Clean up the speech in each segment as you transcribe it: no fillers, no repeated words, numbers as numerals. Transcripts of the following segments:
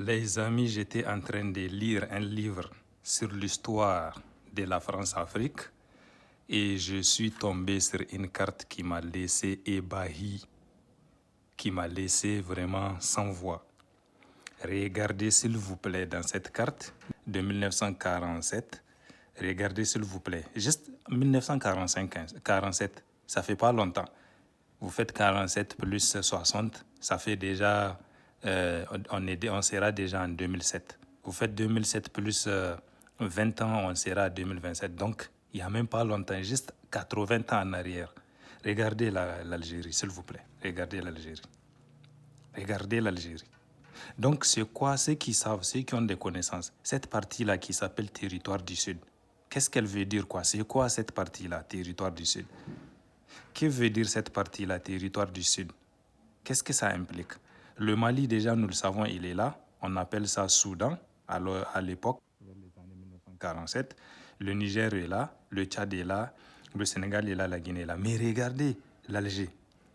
Les amis, j'étais en train de lire un livre sur l'histoire de la France-Afrique et je suis tombé sur une carte qui m'a laissé ébahi, qui m'a laissé vraiment sans voix. Regardez s'il vous plaît dans cette carte de 1947. Regardez s'il vous plaît, juste 1947, ça fait pas longtemps. Vous faites 47 plus 60, ça fait déjà, on sera déjà en 2007. Vous faites 2007 plus 20 ans, on sera en 2027. Donc, il n'y a même pas longtemps, juste 80 ans en arrière. Regardez l'Algérie, s'il vous plaît. Regardez l'Algérie. Regardez l'Algérie. Donc, c'est quoi ceux qui savent, ceux qui ont des connaissances? Cette partie-là qui s'appelle territoire du Sud. Qu'est-ce qu'elle veut dire quoi? C'est quoi cette partie-là, territoire du Sud? Que veut dire cette partie-là, territoire du Sud? Qu'est-ce que ça implique? Le Mali, déjà, nous le savons, il est là. On appelle ça Soudan à l'époque, vers les années 1947. Le Niger est là, le Tchad est là, le Sénégal est là, la Guinée est là. Mais regardez l'Algérie.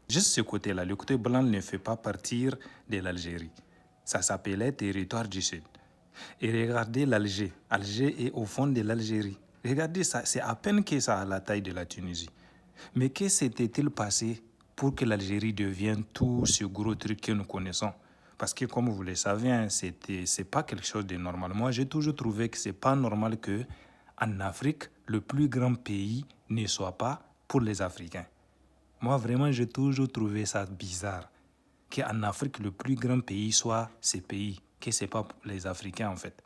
Juste ce côté-là, le côté blanc ne fait pas partir de l'Algérie. Ça s'appelait territoire du Sud. Et regardez l'Alger. Alger est au fond de l'Algérie. Regardez ça, c'est à peine que ça a la taille de la Tunisie. Mais que s'était-il passé pour que l'Algérie devienne tout ce gros truc que nous connaissons? Parce que comme vous le savez, hein, c'est pas quelque chose de normal. Moi, j'ai toujours trouvé que c'est pas normal que en Afrique, le plus grand pays ne soit pas pour les Africains. Moi, vraiment, j'ai toujours trouvé ça bizarre. Qu'en Afrique, le plus grand pays soit ces pays, que ce n'est pas les Africains en fait.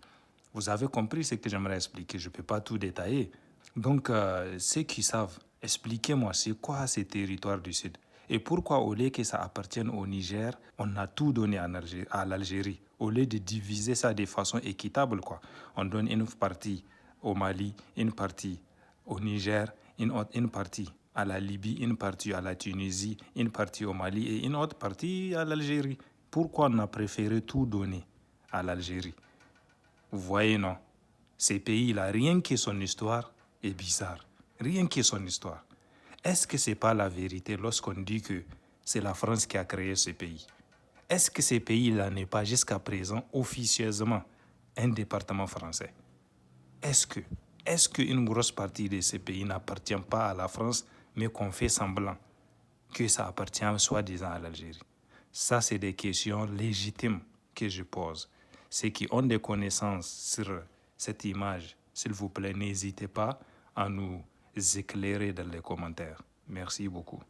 Vous avez compris ce que j'aimerais expliquer, je ne peux pas tout détailler. Donc, ceux qui savent, expliquez-moi, c'est quoi ces territoires du Sud? Et pourquoi, au lieu que ça appartienne au Niger, on a tout donné à l'Algérie? Au lieu de diviser ça de façon équitable, quoi. On donne une partie au Mali, une partie au Niger, une partie à la Libye, une partie à la Tunisie, une partie au Mali et une autre partie à l'Algérie. Pourquoi on a préféré tout donner à l'Algérie? Vous voyez, non? Ces pays-là, rien que son histoire est bizarre. Rien que son histoire. Est-ce que ce n'est pas la vérité lorsqu'on dit que c'est la France qui a créé ce pays? Est-ce que ces pays-là n'est pas jusqu'à présent officieusement un département français? Est-ce qu'une grosse partie de ces pays n'appartient pas à la France, mais qu'on fait semblant que ça appartient soi-disant à l'Algérie? Ça, c'est des questions légitimes que je pose. Ceux qui ont des connaissances sur cette image, s'il vous plaît, n'hésitez pas à nous éclairer dans les commentaires. Merci beaucoup.